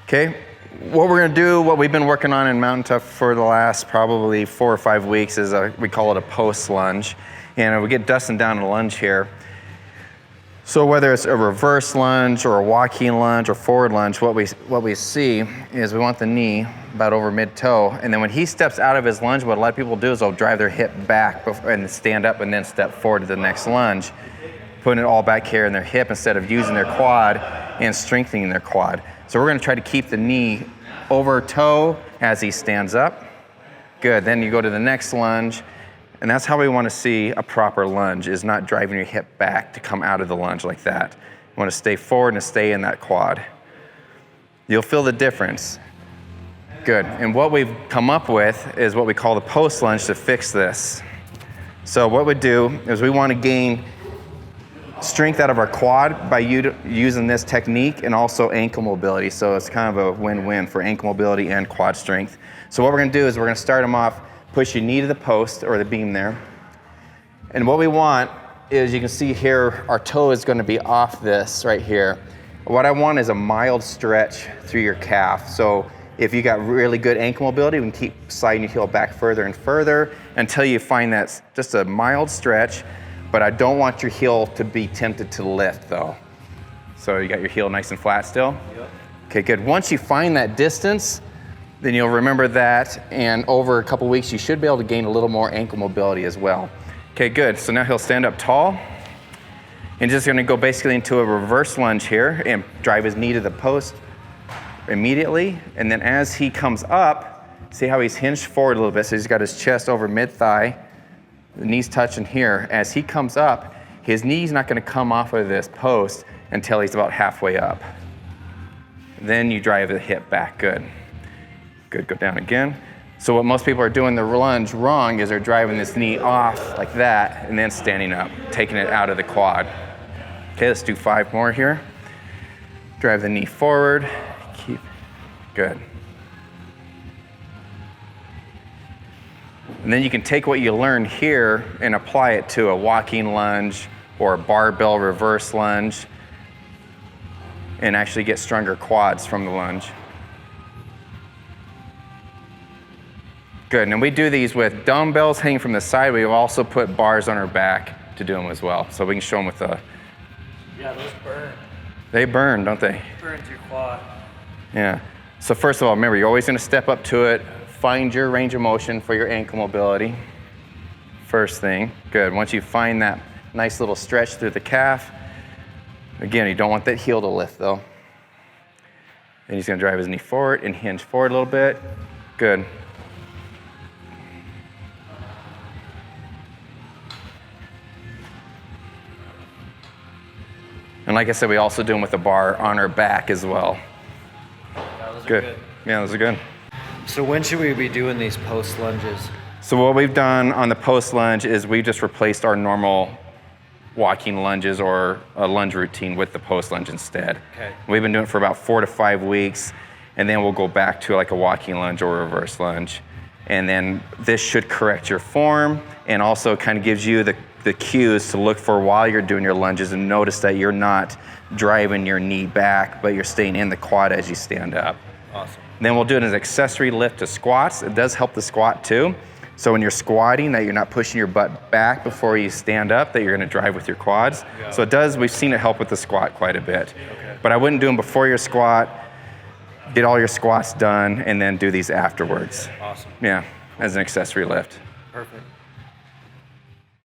Okay, what we're gonna do, what we've been working on in Mountain Tough for the last probably 4 or 5 weeks is we call it a post lunge. And we get Dustin down in a lunge here. So whether it's a reverse lunge or a walking lunge or forward lunge, what we see is we want the knee about over mid-toe. And then when he steps out of his lunge, what a lot of people do is they'll drive their hip back and stand up and then step forward to the next lunge, putting it all back here in their hip instead of using their quad and strengthening their quad. So we're gonna try to keep the knee over toe as he stands up. Good, then you go to the next lunge. And that's how we want to see a proper lunge, is not driving your hip back to come out of the lunge like that. You want to stay forward and stay in that quad. You'll feel the difference. Good, and what we've come up with is what we call the post lunge to fix this. So what we do is we want to gain strength out of our quad by using this technique and also ankle mobility. So it's kind of a win-win for ankle mobility and quad strength. So what we're going to do is we're going to start them off. Push your knee to the post or the beam there. And what we want is, you can see here, our toe is going to be off this right here. What I want is a mild stretch through your calf. So if you got really good ankle mobility, we can keep sliding your heel back further and further until you find that's just a mild stretch, but I don't want your heel to be tempted to lift though. So you got your heel nice and flat still? Yep. Okay, good. Once you find that distance, then you'll remember that, and over a couple weeks you should be able to gain a little more ankle mobility as well. Okay, good. So now he'll stand up tall and just gonna go basically into a reverse lunge here and drive his knee to the post immediately. And then as he comes up, see how he's hinged forward a little bit, so he's got his chest over mid-thigh, the knee's touching here. As he comes up, his knee's not gonna come off of this post until he's about halfway up. Then you drive the hip back, good. Good, go down again. So what most people are doing the lunge wrong is they're driving this knee off like that and then standing up, taking it out of the quad. Okay, let's do 5 more here. Drive the knee forward, keep, good. And then you can take what you learned here and apply it to a walking lunge or a barbell reverse lunge and actually get stronger quads from the lunge. Good, and we do these with dumbbells hanging from the side. We've also put bars on our back to do them as well. So we can show them with the... Yeah, those burn. They burn, don't they? Burns your quad. Yeah. So first of all, remember, you're always gonna step up to it, find your range of motion for your ankle mobility. First thing, good. Once you find that nice little stretch through the calf, again, you don't want that heel to lift though. Then he's gonna drive his knee forward and hinge forward a little bit. Good. And like I said, we also do them with a bar on our back as well. Yeah, those are Good. Yeah, those are good. So when should we be doing these post lunges? So what we've done on the post lunge is we've just replaced our normal walking lunges or a lunge routine with the post lunge instead. Okay. We've been doing it for about 4 to 5 weeks, and then we'll go back to like a walking lunge or a reverse lunge. And then this should correct your form and also kind of gives you the cues to look for while you're doing your lunges and notice that you're not driving your knee back, but you're staying in the quad as you stand up. Awesome. Then we'll do it as an accessory lift to squats. It does help the squat too. So when you're squatting, that you're not pushing your butt back before you stand up, that you're gonna drive with your quads. Yeah. So it does, we've seen it help with the squat quite a bit. Okay. But I wouldn't do them before your squat. Get all your squats done and then do these afterwards. Awesome. Yeah, as an accessory lift. Perfect.